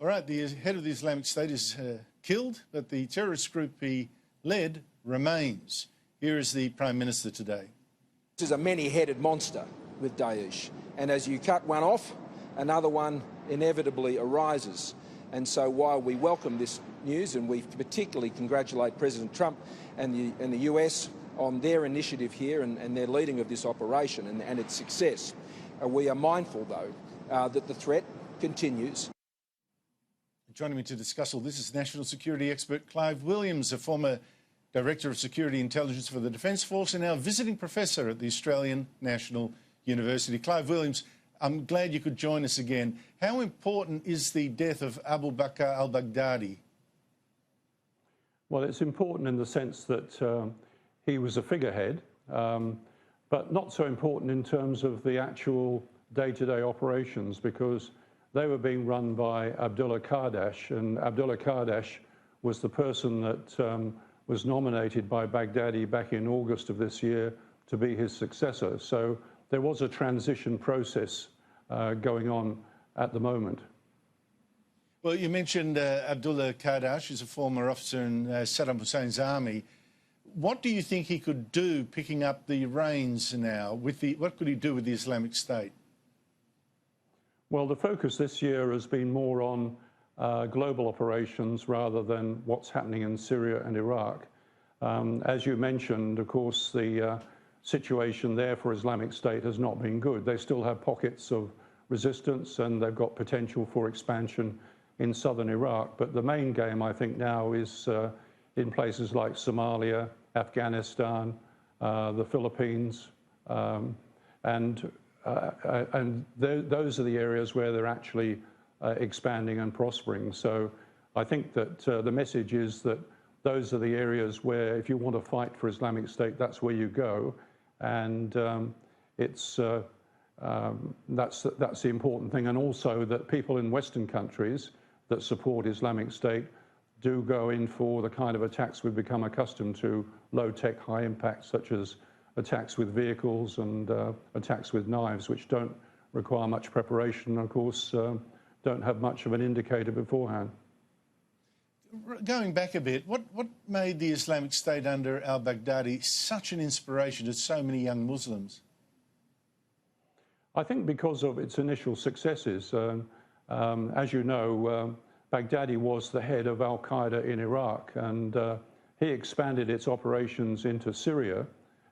All right, the head of the Islamic State is killed, but the terrorist group he led remains. Here is the Prime Minister today. This is a many-headed monster with Daesh, and as you cut one off, another one inevitably arises. And so while we welcome this news, and we particularly congratulate President Trump and the US on their initiative here and their leading of this operation and its success, we are mindful, though, that the threat continues. Joining me to discuss all this is national security expert Clive Williams, a former Director of Security Intelligence for the Defence Force and now visiting professor at the Australian National University. Clive Williams, I'm glad you could join us again. How important is the death of Abu Bakr al-Baghdadi? Well, it's important in the sense that he was a figurehead, but not so important in terms of the actual day-to-day operations, because they were being run by Abdullah Qardash, and Abdullah Qardash was the person that was nominated by Baghdadi back in August of this year to be his successor. So there was a transition process going on at the moment. Well, you mentioned Abdullah Qardash, who's a former officer in Saddam Hussein's army. What do you think he could do picking up the reins now? What could he do with the Islamic State? Well, the focus this year has been more on global operations rather than what's happening in Syria and Iraq. As you mentioned, of course, the situation there for Islamic State has not been good. They still have pockets of resistance and they've got potential for expansion in southern Iraq. But the main game, I think, now is in places like Somalia, Afghanistan, the Philippines, and those are the areas where they're actually expanding and prospering. So I think that the message is that those are the areas where, if you want to fight for Islamic State, that's where you go, and that's the important thing. And also that people in Western countries that support Islamic State do go in for the kind of attacks we've become accustomed to, low-tech, high-impact, such as attacks with vehicles and attacks with knives, which don't require much preparation, and of course don't have much of an indicator beforehand. Going back a bit, what made the Islamic State under al-Baghdadi such an inspiration to so many young Muslims? I think because of its initial successes. As you know, Baghdadi was the head of al-Qaeda in Iraq, and he expanded its operations into Syria.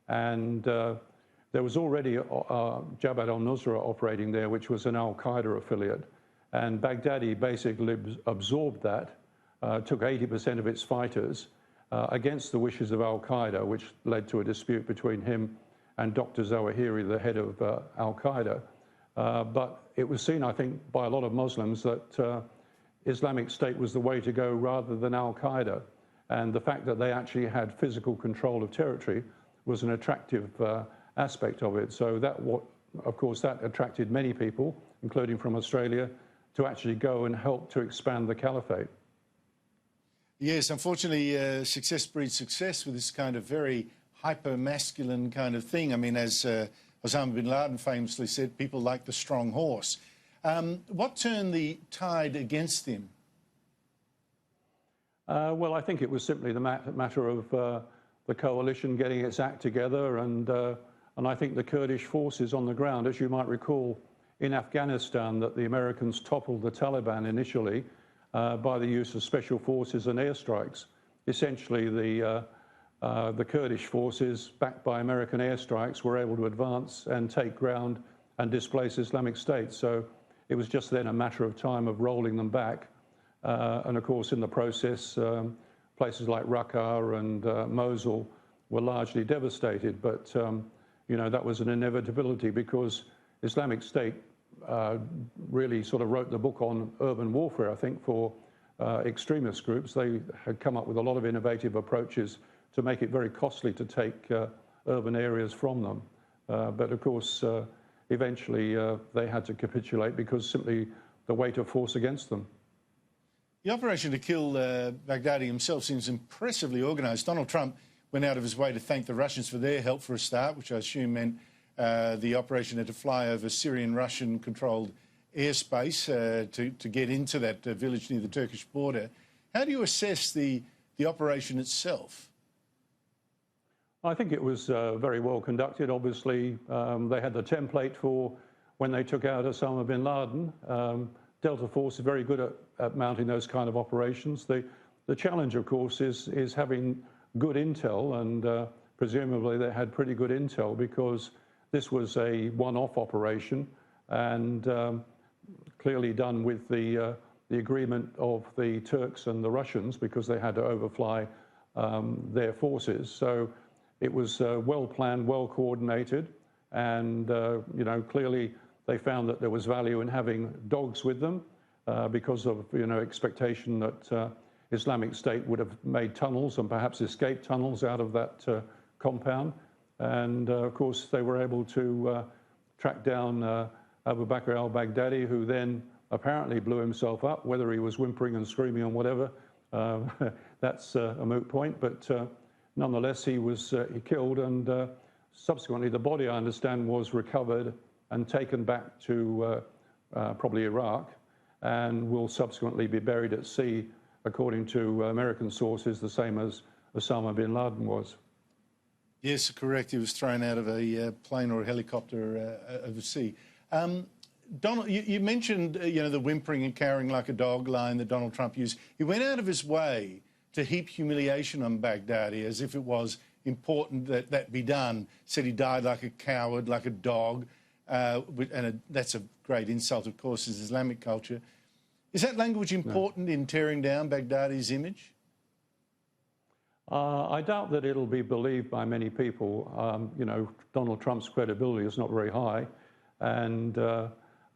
And there was already Jabhat al-Nusra operating there, which was an al-Qaeda affiliate. And Baghdadi basically absorbed that, took 80% of its fighters against the wishes of al-Qaeda, which led to a dispute between him and Dr. Zawahiri, the head of al-Qaeda. But it was seen, I think, by a lot of Muslims that Islamic State was the way to go rather than al-Qaeda. And the fact that they actually had physical control of territory was an attractive aspect of it. So of course, that attracted many people, including from Australia, to actually go and help to expand the caliphate. Yes, unfortunately, success breeds success with this kind of very hyper-masculine kind of thing. I mean, as Osama bin Laden famously said, people like the strong horse. What turned the tide against him? Well, I think it was simply the matter of the coalition getting its act together, and I think the Kurdish forces on the ground, as you might recall, in Afghanistan, that the Americans toppled the Taliban initially by the use of special forces and airstrikes. Essentially, the Kurdish forces, backed by American airstrikes, were able to advance and take ground and displace Islamic State. So it was just then a matter of time of rolling them back. And of course, in the process, places like Raqqa and Mosul were largely devastated. But, you know, that was an inevitability because Islamic State really sort of wrote the book on urban warfare, I think, for extremist groups. They had come up with a lot of innovative approaches to make it very costly to take urban areas from them. But of course, eventually they had to capitulate because simply the weight of force against them. The operation to kill Baghdadi himself seems impressively organised. Donald Trump went out of his way to thank the Russians for their help for a start, which I assume meant the operation had to fly over Syrian, Russian-controlled airspace to get into that village near the Turkish border. How do you assess the operation itself? I think it was very well conducted. Obviously, they had the template for when they took out Osama bin Laden. Delta Force is very good at mounting those kind of operations. The challenge, of course, is having good intel, and presumably they had pretty good intel because this was a one-off operation and clearly done with the agreement of the Turks and the Russians because they had to overfly their forces. So it was well planned, well coordinated, and clearly they found that there was value in having dogs with them because of expectation that Islamic State would have made tunnels and perhaps escape tunnels out of that compound. And of course, they were able to track down Abu Bakr al-Baghdadi, who then apparently blew himself up. Whether he was whimpering and screaming and whatever, that's a moot point. But nonetheless, he was killed, and subsequently the body, I understand, was recovered and taken back to probably Iraq, and will subsequently be buried at sea, according to American sources, the same as Osama bin Laden was. Yes, correct. He was thrown out of a plane or a helicopter overseas. Donald, you mentioned the whimpering and cowering like a dog line that Donald Trump used. He went out of his way to heap humiliation on Baghdadi as if it was important that that be done. Said he died like a coward, like a dog, that's a great insult, of course, is Islamic culture. Is that language important in tearing down Baghdadi's image? I doubt that it'll be believed by many people. Donald Trump's credibility is not very high, and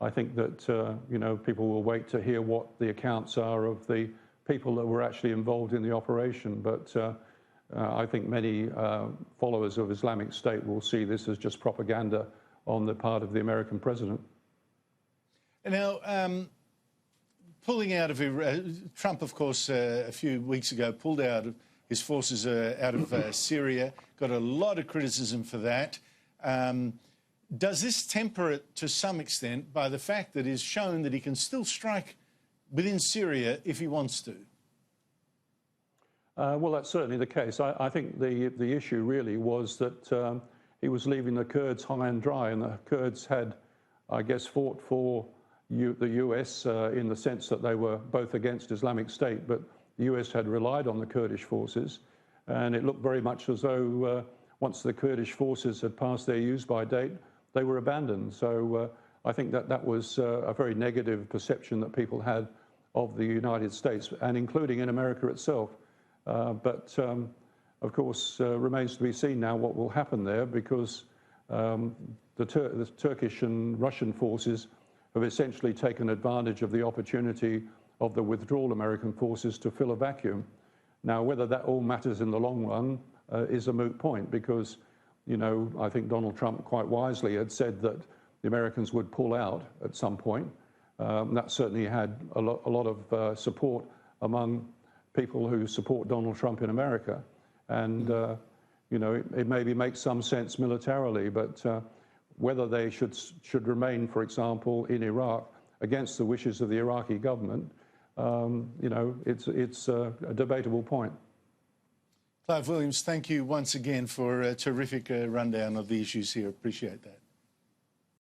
I think that people will wait to hear what the accounts are of the people that were actually involved in the operation. But I think many followers of Islamic State will see this as just propaganda on the part of the American president. Now, pulling out of Trump, of course, a few weeks ago pulled out of his forces out of Syria, got a lot of criticism for that. Does this temper it to some extent by the fact that it's shown that he can still strike within Syria if he wants to? Well, that's certainly the case. I think the issue really was that he was leaving the Kurds high and dry, and the Kurds had, I guess, fought for the US in the sense that they were both against Islamic State, but the US had relied on the Kurdish forces, and it looked very much as though once the Kurdish forces had passed their use-by date, they were abandoned. So I think that was a very negative perception that people had of the United States, and including in America itself. But of course, remains to be seen now what will happen there, because the Turkish and Russian forces have essentially taken advantage of the opportunity of the withdrawal American forces to fill a vacuum. Now, whether that all matters in the long run is a moot point, because, I think Donald Trump quite wisely had said that the Americans would pull out at some point. That certainly had a lot of support among people who support Donald Trump in America. And, it maybe makes some sense militarily, but whether they should remain, for example, in Iraq against the wishes of the Iraqi government, it's a debatable point. Clive Williams, thank you once again for a terrific rundown of the issues here. Appreciate that.